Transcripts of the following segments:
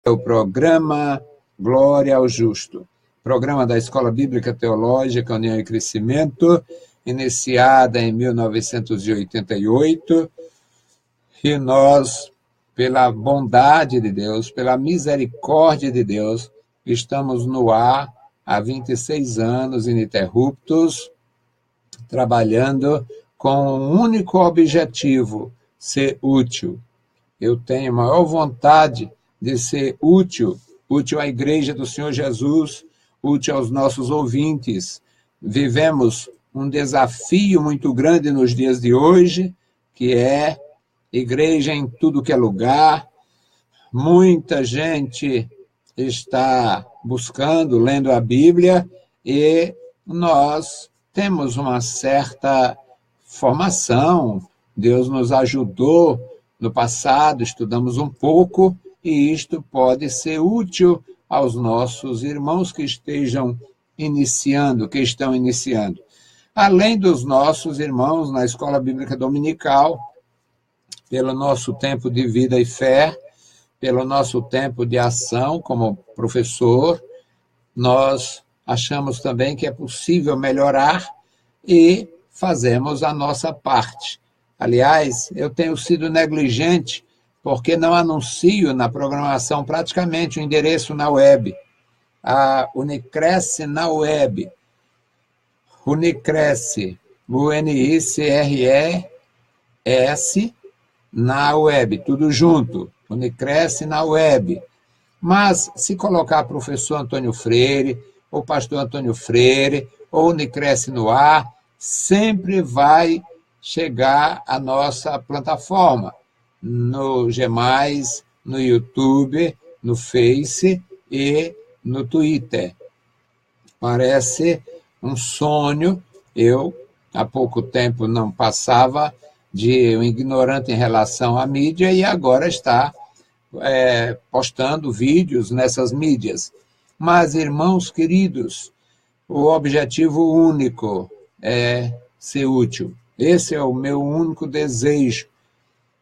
O programa Glória ao Justo, programa da Escola Bíblica Teológica União e Crescimento, iniciada em 1988, e nós, pela bondade de Deus, pela misericórdia de Deus, estamos no ar há 26 anos ininterruptos, trabalhando com um único objetivo: ser útil. Eu tenho maior vontade de ser útil à Igreja do Senhor Jesus, útil aos nossos ouvintes. Vivemos um desafio muito grande nos dias de hoje, que é igreja em tudo que é lugar. Muita gente está buscando, lendo a Bíblia, e nós temos uma certa formação. Deus nos ajudou no passado, estudamos um pouco, e isto pode ser útil aos nossos irmãos que estão iniciando. Além dos nossos irmãos na Escola Bíblica Dominical, pelo nosso tempo de vida e fé, pelo nosso tempo de ação como professor, nós achamos também que é possível melhorar e fazemos a nossa parte. Aliás, eu tenho sido negligente porque não anuncio na programação praticamente o endereço na web. A Unicresce na web. Unicresce, UNICRES, na web, tudo junto. Unicresce na web. Mas, se colocar professor Antônio Freire, ou pastor Antônio Freire, ou Unicresce no ar, sempre vai chegar à nossa plataforma, no G+, no YouTube, no Face e no Twitter. Parece um sonho. Eu, há pouco tempo, não passava de um ignorante em relação à mídia e agora está postando vídeos nessas mídias. Mas, irmãos queridos, o objetivo único é ser útil. Esse é o meu único desejo.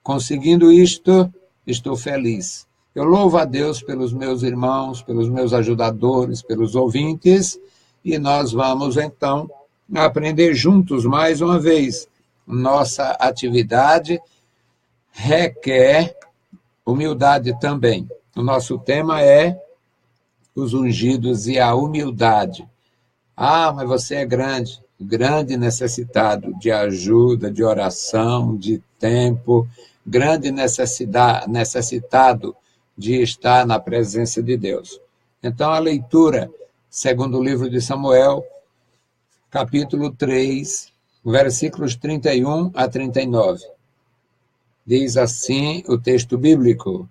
Conseguindo isto, estou feliz. Eu louvo a Deus pelos meus irmãos, pelos meus ajudadores, pelos ouvintes, e nós vamos, então, aprender juntos mais uma vez. Nossa atividade requer humildade também. O nosso tema é os ungidos e a humildade. Ah, mas você é grande necessitado de ajuda, de oração, de tempo, grande necessitado de estar na presença de Deus. Então, a leitura, segundo o livro de Samuel, capítulo 3, versículos 31 a 39. Diz assim o texto bíblico: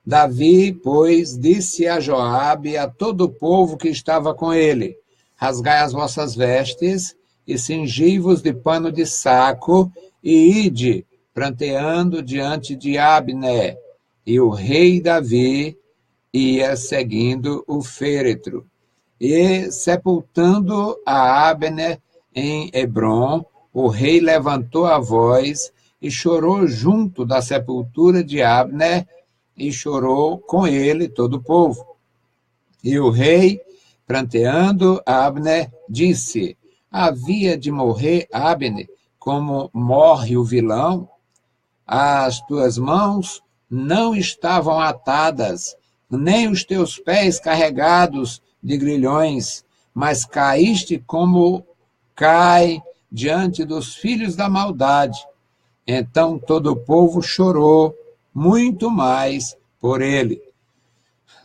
Davi, pois, disse a Joabe e a todo o povo que estava com ele: rasgai as vossas vestes e cingi-vos de pano de saco e ide pranteando diante de Abner. E o rei Davi ia seguindo o féretro. E, sepultando a Abner em Hebrom, o rei levantou a voz e chorou junto da sepultura de Abner, e chorou com ele todo o povo. E o rei, pranteando Abner, disse: havia de morrer Abner como morre o vilão? As tuas mãos não estavam atadas, nem os teus pés carregados de grilhões, mas caíste como cai diante dos filhos da maldade. Então todo o povo chorou muito mais por ele.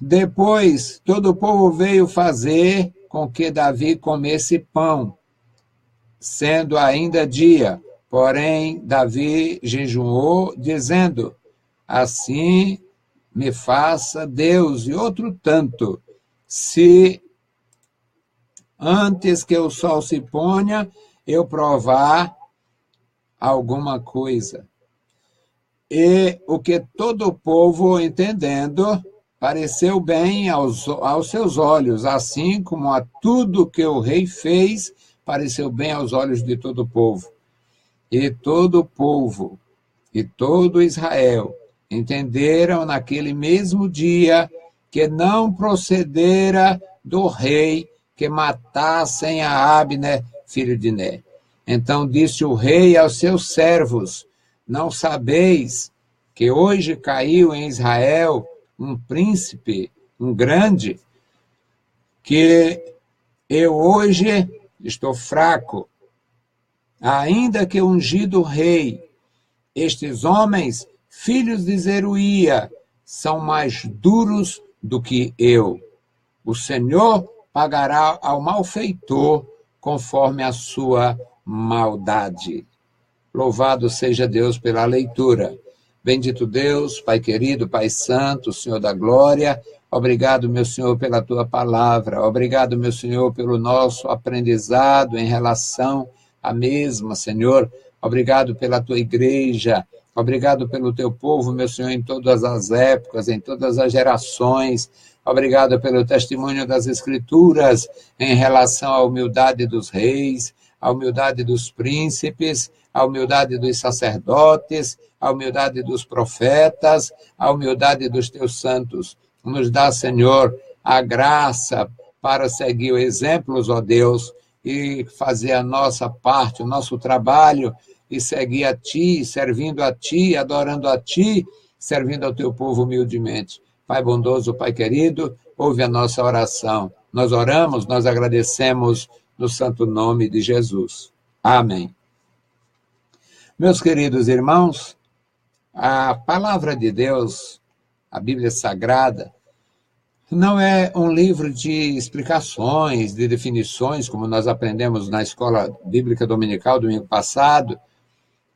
Depois todo o povo veio fazer com que Davi comesse pão, sendo ainda dia. Porém, Davi jejuou, dizendo: assim me faça Deus e outro tanto, se antes que o sol se ponha, eu provar alguma coisa. E o que todo o povo, entendendo, pareceu bem aos seus olhos, assim como a tudo que o rei fez, pareceu bem aos olhos de todo o povo. E todo o povo e todo Israel entenderam naquele mesmo dia que não procedera do rei que matassem a Abner, filho de Ner. Então disse o rei aos seus servos: não sabeis que hoje caiu em Israel um príncipe, um grande, que eu hoje estou fraco, ainda que ungido rei. Estes homens, filhos de Zeruía, são mais duros do que eu. O Senhor pagará ao malfeitor conforme a sua maldade. Louvado seja Deus pela leitura. Bendito Deus, Pai querido, Pai santo, Senhor da glória, obrigado, meu Senhor, pela tua palavra. Obrigado, meu Senhor, pelo nosso aprendizado em relação à mesma, Senhor. Obrigado pela tua igreja. Obrigado pelo teu povo, meu Senhor, em todas as épocas, em todas as gerações. Obrigado pelo testemunho das Escrituras em relação à humildade dos reis, à humildade dos príncipes, à humildade dos sacerdotes, à humildade dos profetas, à humildade dos teus santos. Nos dá, Senhor, a graça para seguir exemplos, ó Deus, e fazer a nossa parte, o nosso trabalho, e seguir a Ti, servindo a Ti, adorando a Ti, servindo ao Teu povo humildemente. Pai bondoso, Pai querido, ouve a nossa oração. Nós oramos, nós agradecemos no santo nome de Jesus. Amém. Meus queridos irmãos, a palavra de Deus, a Bíblia Sagrada, não é um livro de explicações, de definições, como nós aprendemos na Escola Bíblica Dominical domingo passado,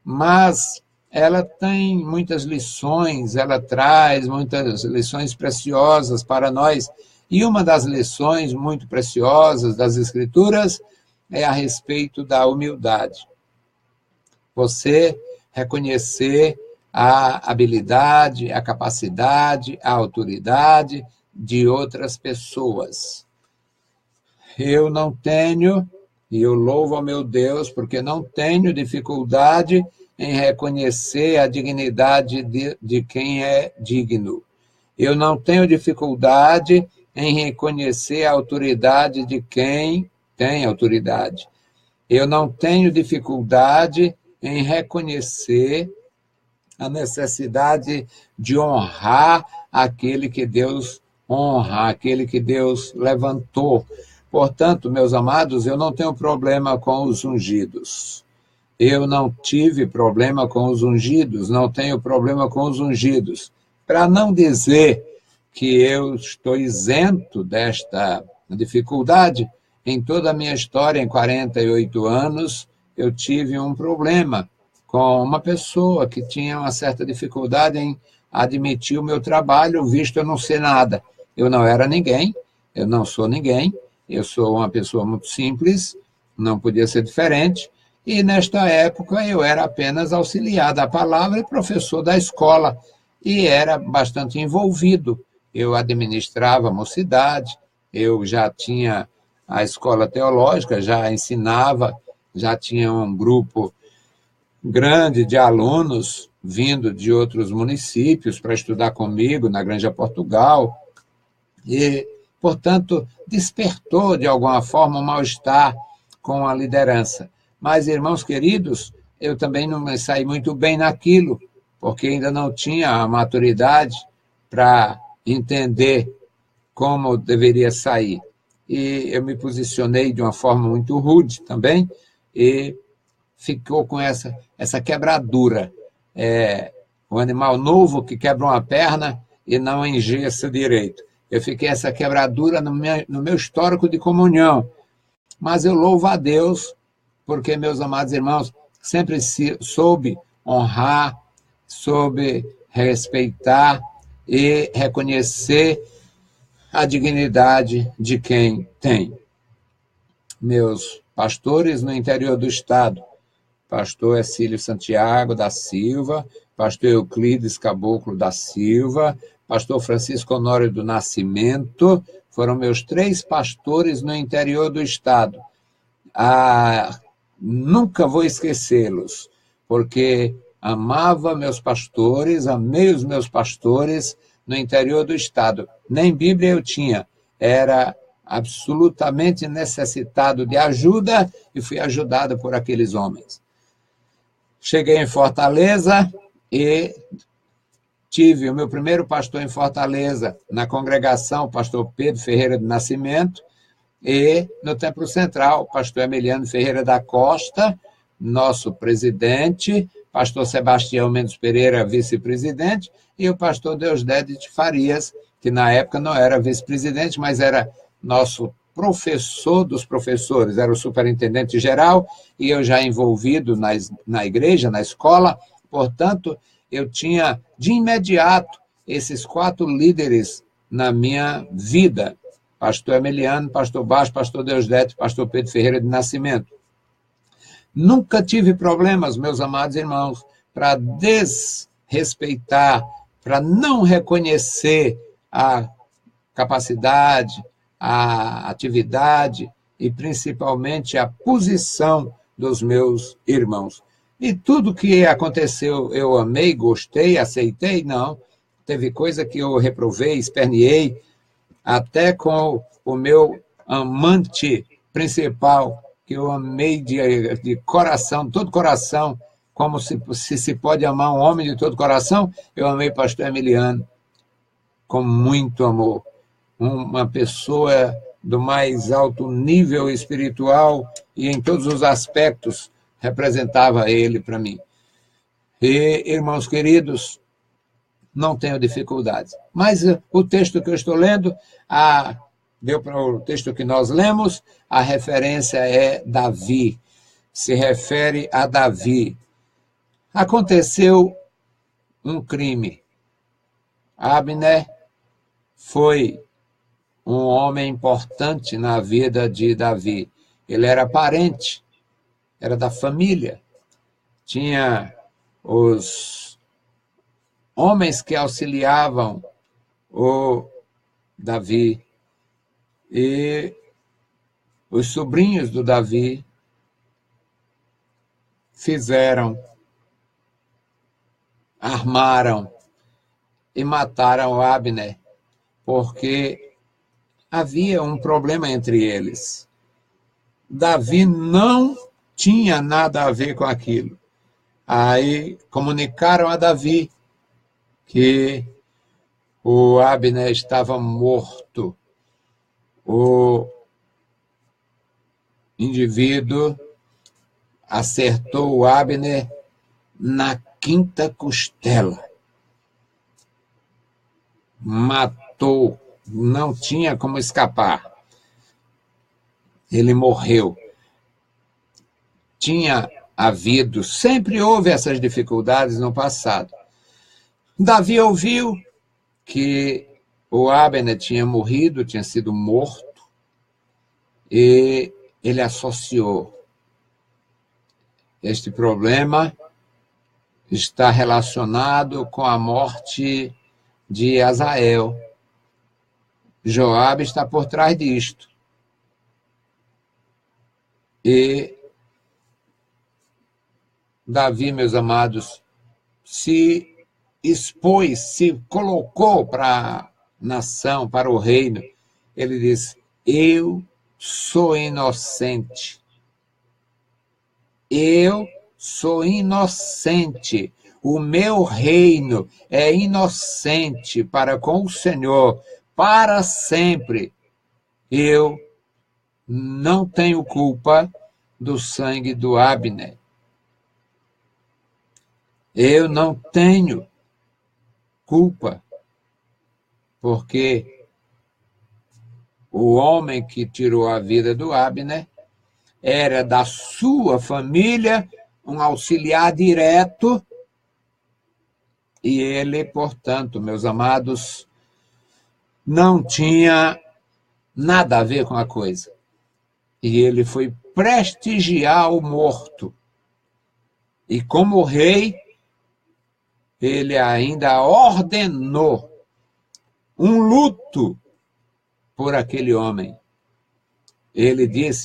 mas ela tem muitas lições, ela traz muitas lições preciosas para nós. E uma das lições muito preciosas das Escrituras é a respeito da humildade. Você reconhecer a habilidade, a capacidade, a autoridade de outras pessoas. Eu não tenho, e eu louvo ao meu Deus, porque não tenho dificuldade em reconhecer a dignidade de quem é digno. Eu não tenho dificuldade em reconhecer a autoridade de quem tem autoridade. Eu não tenho dificuldade em reconhecer a necessidade de honrar aquele que Deus honra, aquele que Deus levantou. Portanto, meus amados, eu não tenho problema com os ungidos. Eu não tive problema com os ungidos, não tenho problema com os ungidos. Para não dizer que eu estou isento desta dificuldade, em toda a minha história, em 48 anos, eu tive um problema com uma pessoa que tinha uma certa dificuldade em admitir o meu trabalho, visto eu não ser nada. Eu não era ninguém, eu não sou ninguém, eu sou uma pessoa muito simples, não podia ser diferente, e nesta época eu era apenas auxiliar da palavra e professor da escola, e era bastante envolvido. Eu administrava a mocidade, eu já tinha a escola teológica, já ensinava, já tinha um grupo grande de alunos vindo de outros municípios para estudar comigo na Granja Portugal, e, portanto, despertou de alguma forma um mal-estar com a liderança. Mas, irmãos queridos, eu também não me saí muito bem naquilo, porque ainda não tinha a maturidade para entender como deveria sair. E eu me posicionei de uma forma muito rude também, e ficou com essa quebradura. O animal novo que quebra uma perna e não engessa direito. Eu fiquei essa quebradura no meu histórico de comunhão. Mas eu louvo a Deus, porque, meus amados irmãos, sempre soube honrar, soube respeitar e reconhecer a dignidade de quem tem. Meus pastores no interior do estado, pastor Exílio Santiago da Silva, pastor Euclides Caboclo da Silva, pastor Francisco Honório do Nascimento, foram meus 3 pastores no interior do estado. Nunca vou esquecê-los, porque amava meus pastores, amei os meus pastores, no interior do estado. Nem Bíblia eu tinha. Era absolutamente necessitado de ajuda e fui ajudado por aqueles homens. Cheguei em Fortaleza e tive o meu primeiro pastor em Fortaleza, na congregação, o pastor Pedro Ferreira do Nascimento, e no Templo Central, o pastor Emiliano Ferreira da Costa, nosso presidente, pastor Sebastião Mendes Pereira, vice-presidente, e o pastor Deusdedit de Farias, que na época não era vice-presidente, mas era nosso professor dos professores, era o superintendente geral, e eu já envolvido na igreja, na escola, portanto, eu tinha de imediato esses 4 líderes na minha vida, pastor Emiliano, pastor Baixo, pastor Deusdedit, pastor Pedro Ferreira de Nascimento. Nunca tive problemas, meus amados irmãos, para desrespeitar, para não reconhecer a capacidade, a atividade e principalmente a posição dos meus irmãos. E tudo que aconteceu eu amei, gostei, aceitei? Não. Teve coisa que eu reprovei, esperneei, até com o meu amante principal, que eu amei de coração, todo coração, como se pode amar um homem de todo coração, eu amei pastor Emiliano com muito amor. Uma pessoa do mais alto nível espiritual e em todos os aspectos representava ele para mim. E, irmãos queridos, não tenho dificuldades. Mas o texto que eu estou lendo, deu para o texto que nós lemos, a referência é Davi. Se refere a Davi. Aconteceu um crime. Abner foi um homem importante na vida de Davi. Ele era parente, era da família. Tinha os homens que auxiliavam o Davi. E os sobrinhos do Davi armaram e mataram Abner, porque havia um problema entre eles. Davi não tinha nada a ver com aquilo. Aí comunicaram a Davi que o Abner estava morto. O indivíduo acertou o Abner na quinta costela. Matou, não tinha como escapar. Ele morreu. Sempre houve essas dificuldades no passado. Davi ouviu que o Abner tinha morrido, tinha sido morto, e ele associou. Este problema está relacionado com a morte de Azael. Joabe está por trás disto. E Davi, meus amados, se expôs, se colocou para a nação, para o reino. Ele diz: eu sou inocente. Eu sou inocente. O meu reino é inocente para com o Senhor, para sempre. Eu não tenho culpa do sangue do Abner. Eu não tenho culpa, porque o homem que tirou a vida do Abner era da sua família, um auxiliar direto, e ele, portanto, meus amados, não tinha nada a ver com a coisa. E ele foi prestigiar o morto. E como rei, ele ainda ordenou um luto por aquele homem.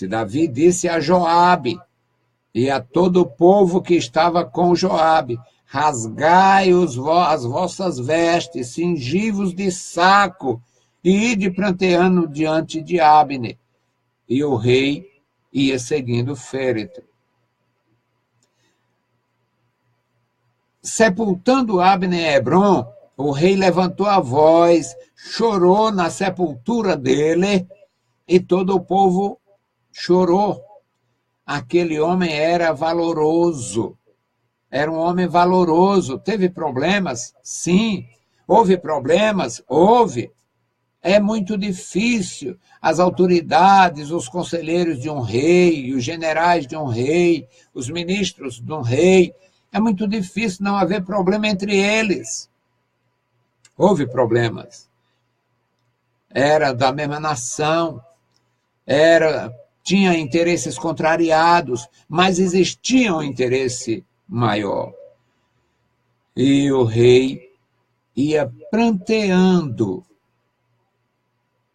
Davi disse a Joabe, e a todo o povo que estava com Joabe: rasgai as vossas vestes, cingi-vos de saco, e ide pranteando diante de Abner. E o rei ia seguindo o féretro. Sepultando Abner em Hebrom, o rei levantou a voz, chorou na sepultura dele, e todo o povo chorou. Aquele homem era valoroso, era um homem valoroso. Teve problemas? Sim. Houve problemas? Houve. É muito difícil as autoridades, os conselheiros de um rei, os generais de um rei, os ministros de um rei, é muito difícil não haver problema entre eles. Houve problemas. Era da mesma nação, tinha interesses contrariados, mas existia um interesse maior. E o rei ia pranteando.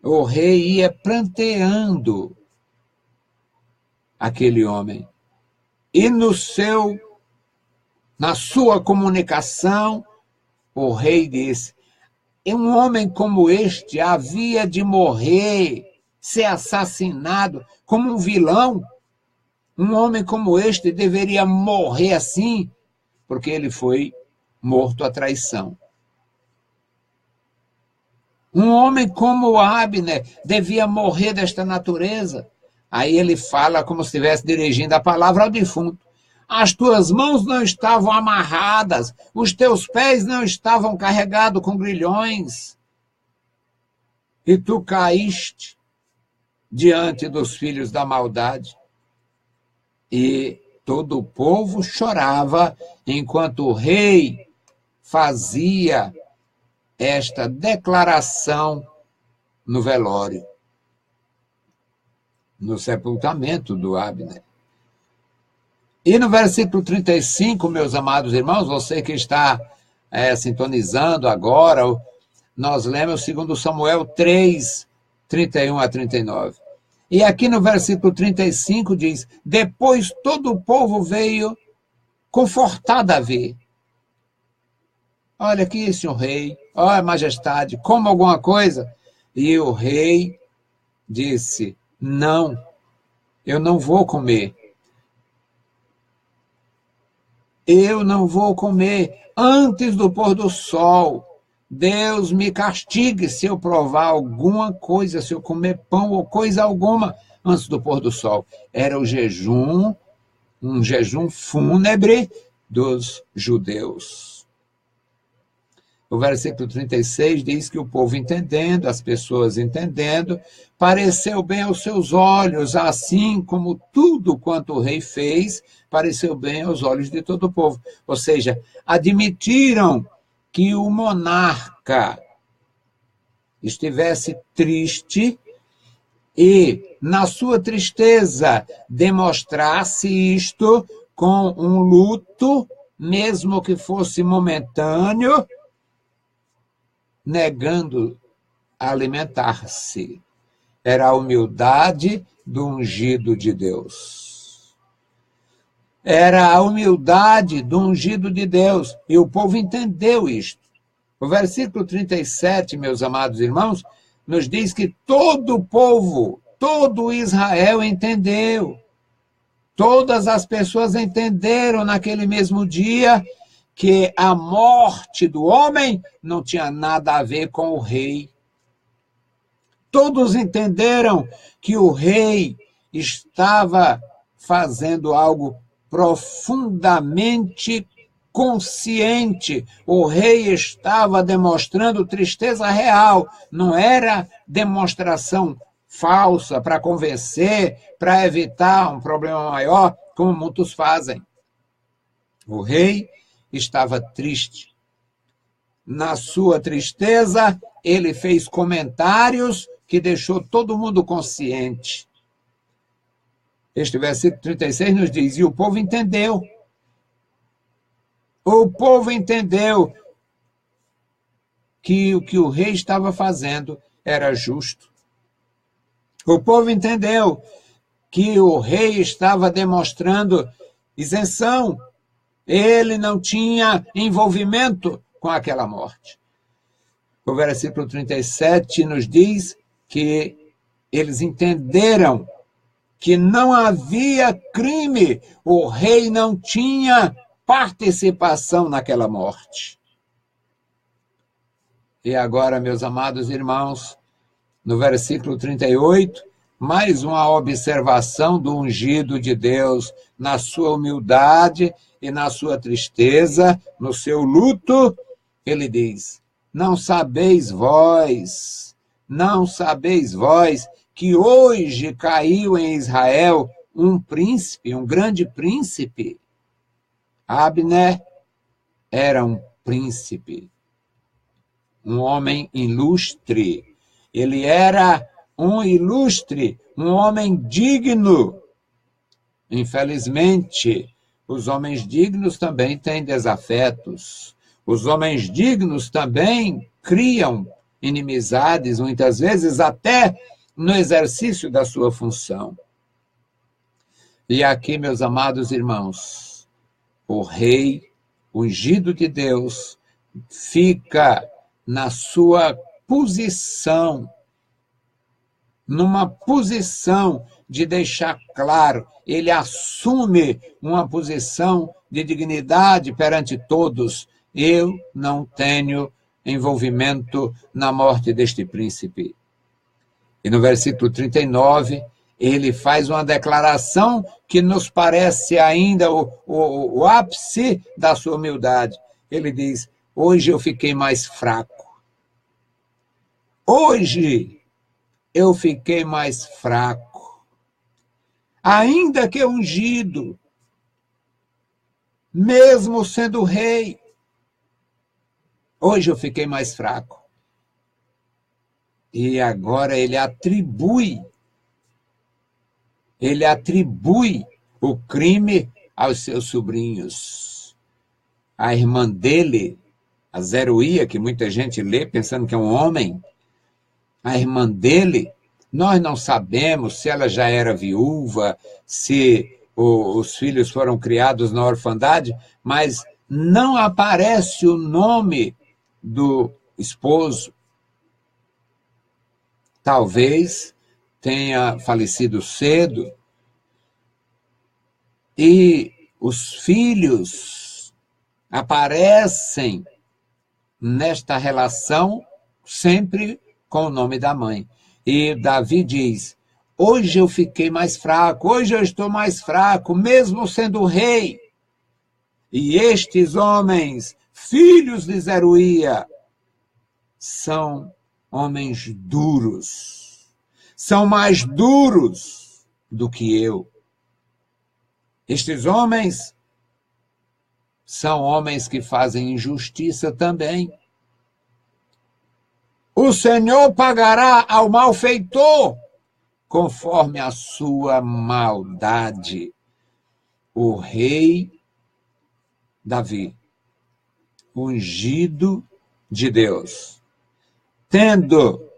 O rei ia pranteando aquele homem. E na sua comunicação, o rei disse: um homem como este havia de morrer, ser assassinado como um vilão. Um homem como este deveria morrer assim, porque ele foi morto à traição. Um homem como Abner devia morrer desta natureza. Aí ele fala como se estivesse dirigindo a palavra ao defunto. As tuas mãos não estavam amarradas, os teus pés não estavam carregados com grilhões, e tu caíste diante dos filhos da maldade. E todo o povo chorava enquanto o rei fazia esta declaração no velório, no sepultamento do Abner. E no versículo 35, meus amados irmãos, você que está sintonizando agora, nós lemos 2 Samuel 3, 31 a 39. E aqui no versículo 35 diz: depois todo o povo veio confortar Davi. Olha aqui, senhor rei, olha, majestade, coma alguma coisa. E o rei disse: não, eu não vou comer. Eu não vou comer antes do pôr do sol. Deus me castigue se eu provar alguma coisa, se eu comer pão ou coisa alguma antes do pôr do sol. Era o jejum, um jejum fúnebre dos judeus. O versículo 36 diz que o povo entendendo, as pessoas entendendo, pareceu bem aos seus olhos, assim como tudo quanto o rei fez, pareceu bem aos olhos de todo o povo. Ou seja, admitiram que o monarca estivesse triste e, na sua tristeza, demonstrasse isto com um luto, mesmo que fosse momentâneo, negando a alimentar-se. Era a humildade do ungido de Deus. Era a humildade do ungido de Deus. E o povo entendeu isto. O versículo 37, meus amados irmãos, nos diz que todo o povo, todo Israel entendeu. Todas as pessoas entenderam naquele mesmo dia que a morte do homem não tinha nada a ver com o rei. Todos entenderam que o rei estava fazendo algo profundamente consciente. O rei estava demonstrando tristeza real, não era demonstração falsa para convencer, para evitar um problema maior, como muitos fazem. O rei estava triste. Na sua tristeza, ele fez comentários que deixou todo mundo consciente. Este versículo 36 nos diz: e o povo entendeu. O povo entendeu que o que o rei estava fazendo era justo. O povo entendeu que o rei estava demonstrando isenção. Ele não tinha envolvimento com aquela morte. O versículo 37 nos diz que eles entenderam que não havia crime, o rei não tinha participação naquela morte. E agora, meus amados irmãos, no versículo 38, mais uma observação do ungido de Deus na sua humildade e na sua tristeza, no seu luto. Ele diz: não sabeis vós que hoje caiu em Israel um príncipe, um grande príncipe. Abner era um príncipe, um homem ilustre. Ele era um ilustre, um homem digno. Infelizmente, os homens dignos também têm desafetos. Os homens dignos também criam inimizades, muitas vezes até no exercício da sua função. E aqui, meus amados irmãos, o rei ungido de Deus fica na sua posição, numa posição de deixar claro, ele assume uma posição de dignidade perante todos. Eu não tenho envolvimento na morte deste príncipe. E no versículo 39, ele faz uma declaração que nos parece ainda o ápice da sua humildade. Ele diz: hoje eu fiquei mais fraco. Hoje eu fiquei mais fraco. Ainda que ungido, mesmo sendo rei, hoje eu fiquei mais fraco. E agora ele atribui o crime aos seus sobrinhos. A irmã dele, a Zeruia, que muita gente lê pensando que é um homem, a irmã dele, nós não sabemos se ela já era viúva, se os filhos foram criados na orfandade, mas não aparece o nome do esposo. Talvez tenha falecido cedo, e os filhos aparecem nesta relação sempre com o nome da mãe. E Davi diz: hoje eu fiquei mais fraco, hoje eu estou mais fraco, mesmo sendo rei. E estes homens, filhos de Zeruia, são homens duros, são mais duros do que eu. Estes homens são homens que fazem injustiça também. O Senhor pagará ao malfeitor conforme a sua maldade. O rei Davi, ungido de Deus, tendo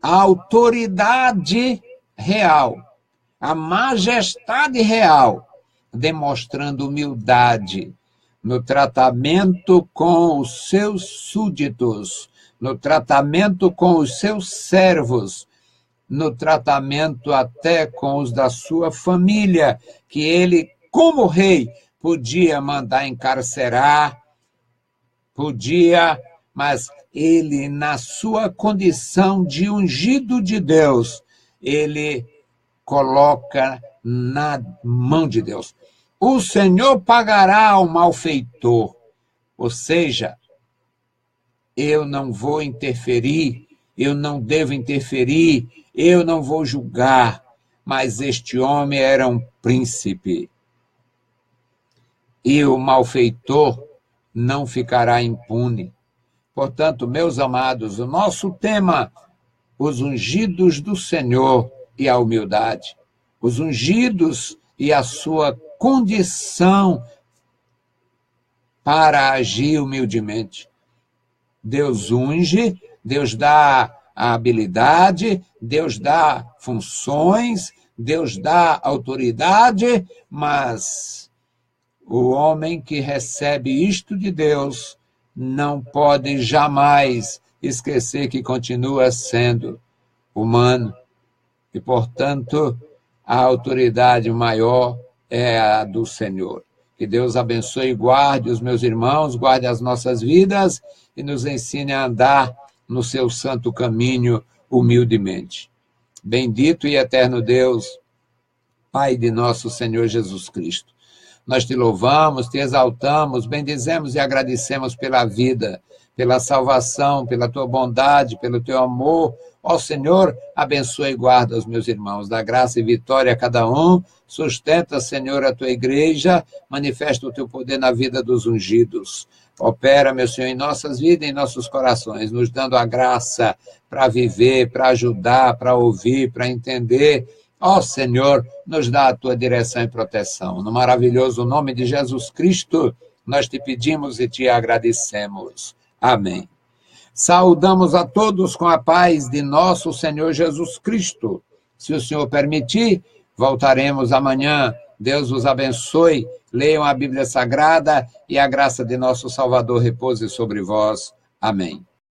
a autoridade real, a majestade real, demonstrando humildade no tratamento com os seus súditos, no tratamento com os seus servos, no tratamento até com os da sua família, que ele, como rei, podia mandar encarcerar, mas ele, na sua condição de ungido de Deus, ele coloca na mão de Deus. O Senhor pagará ao malfeitor, ou seja, eu não vou interferir, eu não devo interferir, eu não vou julgar, mas este homem era um príncipe. E o malfeitor não ficará impune. Portanto, meus amados, o nosso tema, os ungidos do Senhor e a humildade. Os ungidos e a sua condição para agir humildemente. Deus unge, Deus dá a habilidade, Deus dá funções, Deus dá autoridade, mas O homem que recebe isto de Deus não pode jamais esquecer que continua sendo humano e, portanto, a autoridade maior é a do Senhor. Que Deus abençoe e guarde os meus irmãos, guarde as nossas vidas e nos ensine a andar no seu santo caminho humildemente. Bendito e eterno Deus, Pai de nosso Senhor Jesus Cristo. Nós te louvamos, te exaltamos, bendizemos e agradecemos pela vida, pela salvação, pela tua bondade, pelo teu amor. Ó Senhor, abençoa e guarda os meus irmãos, dá graça e vitória a cada um, sustenta, Senhor, a tua igreja, manifesta o teu poder na vida dos ungidos. Opera, meu Senhor, em nossas vidas, em nossos corações, nos dando a graça para viver, para ajudar, para ouvir, para entender. Ó Senhor, nos dá a tua direção e proteção. No maravilhoso nome de Jesus Cristo, nós te pedimos e te agradecemos. Amém. Saudamos a todos com a paz de nosso Senhor Jesus Cristo. Se o Senhor permitir, voltaremos amanhã. Deus os abençoe. Leiam a Bíblia Sagrada e a graça de nosso Salvador repouse sobre vós. Amém.